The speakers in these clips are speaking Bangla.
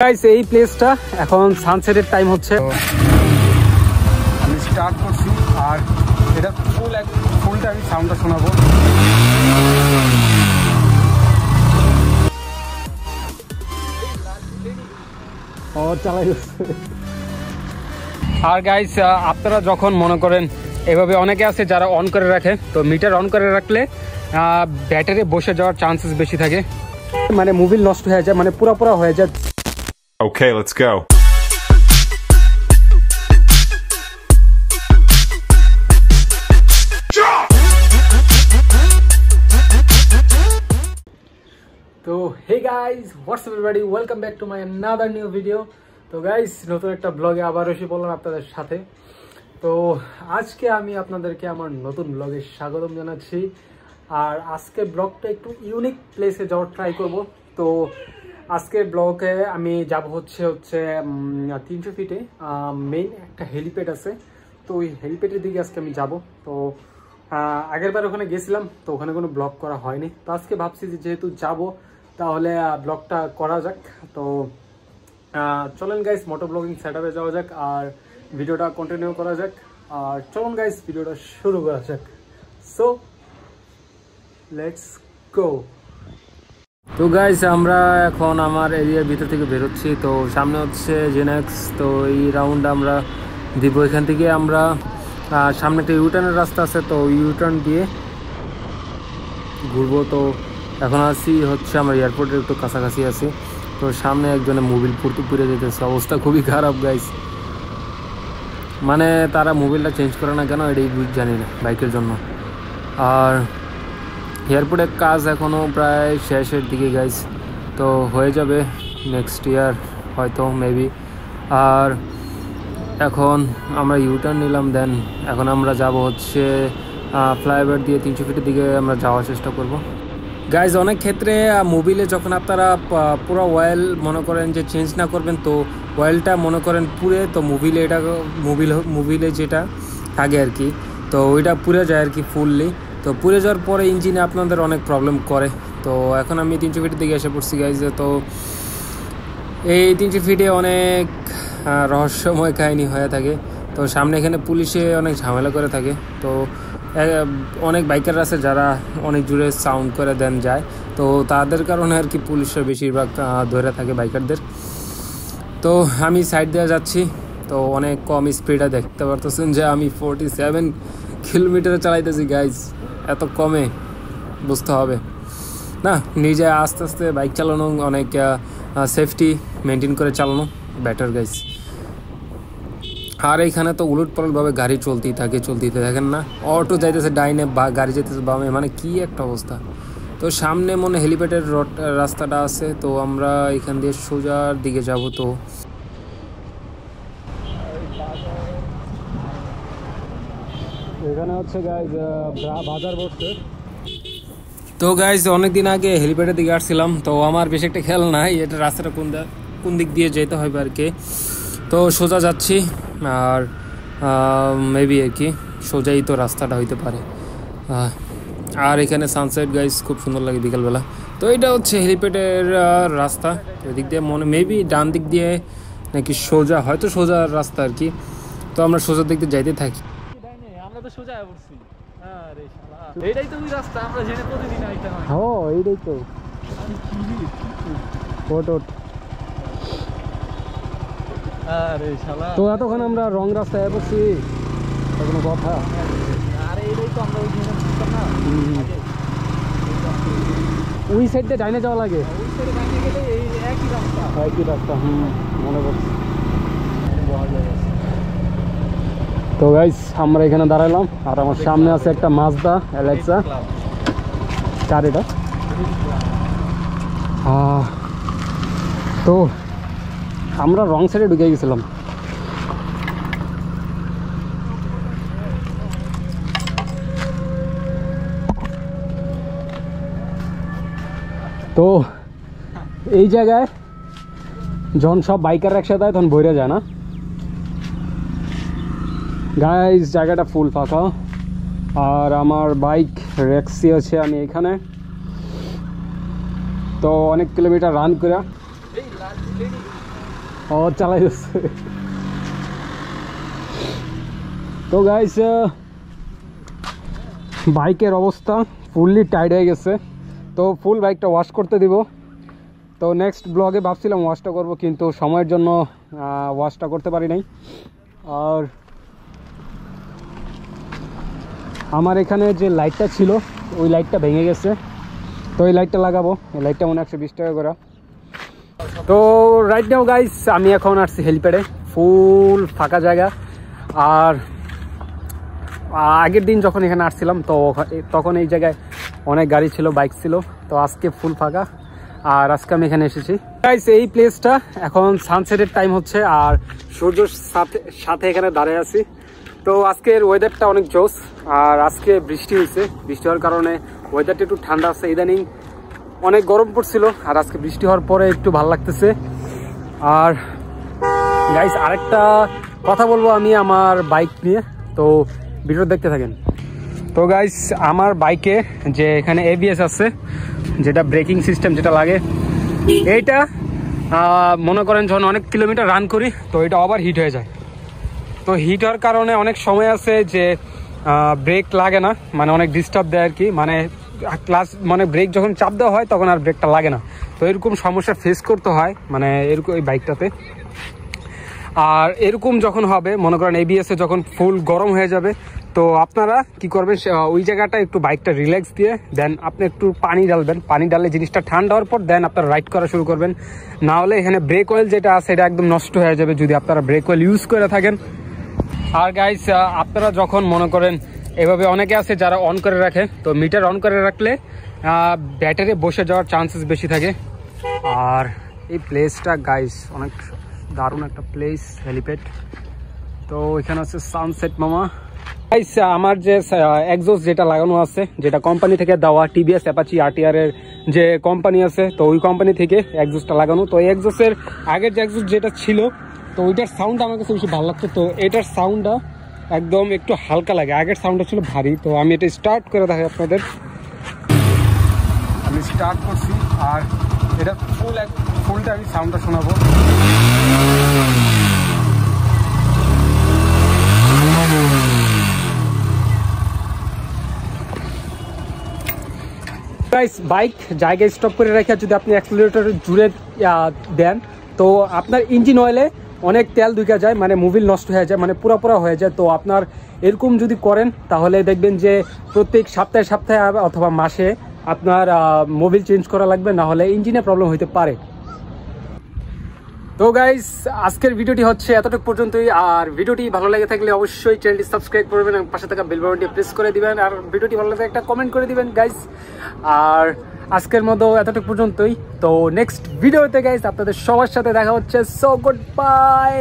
গাইস এই প্লেসটা এখন সানসেটের টাইম হচ্ছে, আমি স্টার্ট করছি আর এটা ফুলটা আমি সাউন্ডটা শোনাবো। আর গাইস আপনারা যখন মনে করেন এভাবে অনেকে আছে যারা অন করে রাখে, তো মিটার অন করে রাখলে ব্যাটারি বসে যাওয়ার চান্সেস বেশি থাকে, মানে মোবিল নষ্ট হয়ে যায়, মানে পুরো হয়ে যায়। Okay, let's go. তো hey guys, what's up everybody, welcome back to my another new video. তো গাইস নতুন একটা ব্লগে আবার এসে বললাম আপনাদের সাথে। তো আজকে আমি আপনাদেরকে আমার নতুন ব্লগে স্বাগতম জানাচ্ছি। আর আজকে ব্লগটা একটু ইউনিক প্লেসে যাওয়ার ট্রাই করব। তো আজকের ব্লগে আমি যাব হচ্ছে 300 ফিটে মেইন একটা হেলিপ্যাড আছে, তো ওই হেলিপ্যাডের দিকে আজকে আমি যাব। তো আগের বার ওখানে গেছিলাম, তো ওখানে কোনো ব্লগ করা হয়নি, তো আজকে ভাবছি যে যেহেতু যাব তাহলে ব্লগটা করা যাক। তো চলেন গাইস মোটো ব্লগিং সেটআপে যাওয়া যাক আর ভিডিওটা কন্টিনিউ করা যাক। আর চলুন গাইস ভিডিওটা শুরু করা যাক। So let's go. তো গাইস আমরা এখন আমার এরিয়ার ভিতর থেকে বেরোচ্ছি। তো সামনে হচ্ছে জেনেক্স, তো এই রাউন্ড আমরা দিব। এখান থেকে আমরা সামনে একটা ইউটার্নের রাস্তা আছে, তো ইউটার্ন দিয়ে ঘুরবো। তো এখন আছি হচ্ছে আমরা এয়ারপোর্টের একটু কাছাকাছি আছি। তো সামনে একজনের মোবিল পুড়ে যেতেছে, অবস্থা খুবই খারাপ গাইস। মানে তারা মোবিলটা চেঞ্জ করে না কেন এটাই জানি না বাইকের জন্য। আর এয়ারপোর্টের কাজ এখনও প্রায় শেষের দিকে গাইস, তো হয়ে যাবে নেক্সট ইয়ার হয়তো মেবি। আর এখন আমরা ইউটার্ন নিলাম, দেন এখন আমরা যাব হচ্ছে ফ্লাইওভার দিয়ে 300 ফিটের দিকে আমরা যাওয়ার চেষ্টা করব গাইজ। অনেক ক্ষেত্রে মোবিলে যখন আপনারা পুরো অয়েল মনে করেন যে চেঞ্জ না করবেন, তো অয়েলটা মনে করেন পুড়ে, তো মোবিলে যেটা থাকে আর কি, তো ওইটা পুড়ে যায় আর কি ফুললি। তো পুড়ে যাওয়ার পরে ইঞ্জিনে আপনাদের অনেক প্রবলেম করে। তো এখন আমি 300 ফিটের দিকে এসে পড়ছি গাইজ। তো এই 300 ফিটে অনেক রহস্যময় কাহিনী হয়ে থাকে। তো সামনে এখানে পুলিশে অনেক ঝামেলা করে থাকে। তো অনেক বাইকার আছে যারা অনেক জোরে সাউন্ড করে দেন যায়, তো তাদের কারণে আর কি পুলিশের বেশিরভাগ ধরে থাকে বাইকারদের। তো আমি সাইড দিয়ে যাচ্ছি, তো অনেক কম স্পিডে দেখতে পারতেছেন যে আমি 47 কিলোমিটারে চালাইতেছি গাইজ। এত কমে বুঝতে হবে না, নিজে আস্তে আস্তে বাইক চালানো, অনেক সেফটি মেনটেন করে চালানো বেটার গাইজ। আর এইখানে তো উলটপালটভাবে গাড়ি চলতেই থাকেন না, অটো যাইতেছে ডাইনে বা গাড়ি যাইতেছে বামে, মানে কি একটা অবস্থা। তো সামনে মনে হেলিপ্যাডের রাস্তাটা আছে, তো আমরা এখান দিয়ে সোজার দিকে যাব। তো এখানে হচ্ছে গাইজ বাজার বসছে। তো গাইজ অনেকদিন আগে হেলিপ্যাডের দিকে আসছিলাম, তো আমার বেশি একটা খেয়াল নাই এটা রাস্তাটা কোন দিক দিয়ে যেতে হবে আর কি। তো সোজা যাচ্ছি, আর মেবি আর কি সোজাই তো রাস্তাটা হইতে পারে। আর এখানে সানসেট গাইজ খুব সুন্দর লাগে বিকালবেলা। তো এটা হচ্ছে হেলিপ্যাডের রাস্তা, এদিক দিয়ে মেবি ডান দিক দিয়ে নাকি সোজা, হয়তো সোজা রাস্তা আর কি। তো আমরা সোজার দিক দিয়ে যাইতে থাকি। আমরা তো সোজা পড়ছি, আরে শালা এইটাই তো ওই রাস্তা আমরা জেনে প্রতিদিন আইতাম। এইটাই তো ফটো। আরে শালা তো এতক্ষণ আমরা রং রাস্তায় পড়ছি, কোনো কথা। আরে এইটাই তো আমরা ওই জেনে বুঝতাম না। ওই সাইড দিয়ে ডাইনে যাওয়া লাগে, ওই সাইডে বাইরে গেলে এই একই রাস্তা মনে পড়ছে। তো গাইস আমরা এখানে দাঁড়ালাম, আর আমার সামনে আছে একটা মাজদা অ্যালেক্সা কার, এটা। তো আমরা রং সাইডে ঢুকে গেছিলাম। তো এই জায়গায় যখন সব বাইকার একসাথে হয় তখন ভরে যায় না গাইস, জায়গাটা ফুল ফাঁকা। আর আমার বাইক রেক্সি আছে, আমি এখানে তো অনেক কিলোমিটার রান করে ও চালাই যাচ্ছে। তো গাইস বাইকের অবস্থা ফুললি টাইট হয়ে গেছে, তো ফুল বাইকটা ওয়াশ করতে দিব। তো নেক্সট ব্লগে ভাবছিলাম ওয়াশটা করব, কিন্তু সময়ের জন্য ওয়াশটা করতে পারি নাই। আর আমার এখানে যে লাইটটা ছিল ওই লাইটটা ভেঙে গেছে, তো এই লাইটটা লাগাবো। এই লাইটটা মনে 120 টাকা করে। তো রাইট নাও গাইস আমি এখন আসছি হেলিপ্যাডে, ফুল ফাঁকা জায়গা। আর আগের দিন যখন এখানে আসছিলাম তো তখন এই জায়গায় অনেক গাড়ি ছিল, বাইক ছিল। তো আজকে ফুল ফাঁকা, আর আজকে আমি এখানে এসেছি গাইস। এই প্লেসটা এখন সানসেটের টাইম হচ্ছে, আর সূর্যের সাথে এখানে দাঁড়িয়ে আছি। তো আজকের ওয়েদারটা অনেক জোস, আর আজকে বৃষ্টি হয়েছে। বৃষ্টি হওয়ার কারণে ওয়েদারটা একটু ঠান্ডা আছে। ইদানিং অনেক গরম পড়ছিল, আর আজকে বৃষ্টি হওয়ার পরে একটু ভালো লাগতেছে। আর গাইস আরেকটা কথা বলবো আমি আমার বাইক নিয়ে, তো ভিডিও দেখতে থাকেন। তো গাইস আমার বাইকে যে এখানে ABS আছে, যেটা ব্রেকিং সিস্টেম যেটা লাগে, এইটা মনে করেন যখন অনেক কিলোমিটার রান করি তো এটা ওভার হিট হয়ে যায়। তো হিট হওয়ার কারণে অনেক সময় আছে যে ব্রেক লাগে না, মানে অনেক ডিস্টার্ব দেয় আর কি, মানে ব্রেক যখন চাপ দেওয়া হয় তখন আর ব্রেকটা লাগে না। তো এরকম সমস্যা ফেস করতে হয় মানে এরকম এই বাইকটাতে। আর এরকম যখন হবে মনে করেন ABS যখন ফুল গরম হয়ে যাবে, তো আপনারা কি করবেন ওই জায়গাটা একটু বাইকটা রিল্যাক্স দিয়ে দেন আপনি একটু পানি ডালবেন। পানি ডাললে জিনিসটা ঠান্ডা হওয়ার পর দেন আপনারা রাইড করা শুরু করবেন। না হলে এখানে ব্রেক অয়েল যেটা আছে এটা একদম নষ্ট হয়ে যাবে যদি আপনারা ব্রেক অয়েল ইউজ করে থাকেন। আর গাইস আপনারা যখন মনে করেন এভাবে অনেকে আছে যারা অন করে রাখে, তো মিটার অন করে রাখলে ব্যাটারি বসে যাওয়ার চান্সেস বেশি থাকে। আর এই প্লেসটা গাইস অনেক দারুণ একটা প্লেস, হেলিপ্যাড। তো এখানে আছে সানসেট মামা। গাইস আমার যে এক্সস্ট যেটা লাগানো আছে, যেটা কোম্পানি থেকে দেওয়া TVS অ্যাপাচি RTR এর যে কোম্পানি আছে, তো ওই কোম্পানি থেকে এক্সস্টটা লাগানো। তো এই এক্সস্টের আগের যে এক্সস্ট যেটা ছিল তো ওইটার সাউন্ড আমার কাছে বেশি ভালো লাগতো। তো এটার সাউন্ডটা একদম একটু হালকা লাগে, আগের সাউন্ডটা ছিল ভারী। তো আমি এটা স্টার্ট করে দেখাই আপনাদের। আমি স্টার্ট করছি, আর এটা ফুলটা আমি সাউন্ডটা শোনাবো। বাইক জায়গায় স্টপ করে রেখে যদি আপনি অ্যাক্সিলারেটর জুড়ে দেন তো আপনার ইঞ্জিন অয়েলে অনেক তেল ঢুকে যায়, মানে মোবিল নষ্ট হয়ে যায়, মানে পুরা হয়ে যায়। তো আপনার এরকম যদি করেন তাহলে দেখবেন যে প্রত্যেক সপ্তাহে অথবা মাসে আপনার মোবিল চেঞ্জ করা লাগবে, না হলে ইঞ্জিনে প্রবলেম হতে পারে। তো গাইস আজকের ভিডিওটি হচ্ছে এতটুকু পর্যন্তই। আর ভিডিওটি ভালো লেগে থাকলে অবশ্যই চ্যানেলটি সাবস্ক্রাইব করবেন এবং পাশে থাকা বেল বাটনটি প্রেস করে দিবেন। আর ভিডিওটি ভালো লাগলে একটা কমেন্ট করে দিবেন গাইস। আর আজকের মতো এতটুকু পর্যন্তই। তো নেক্সট ভিডিওতে গাইস আপনাদের সবার সাথে দেখা হচ্ছে। So good bye.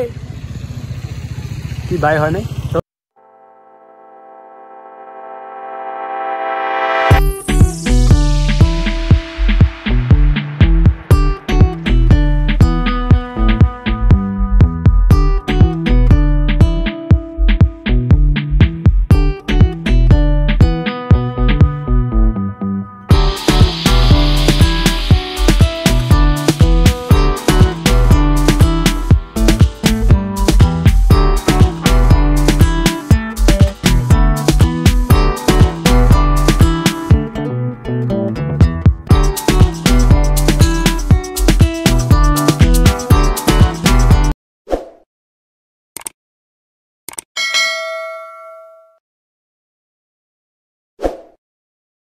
কি বাই হয় না?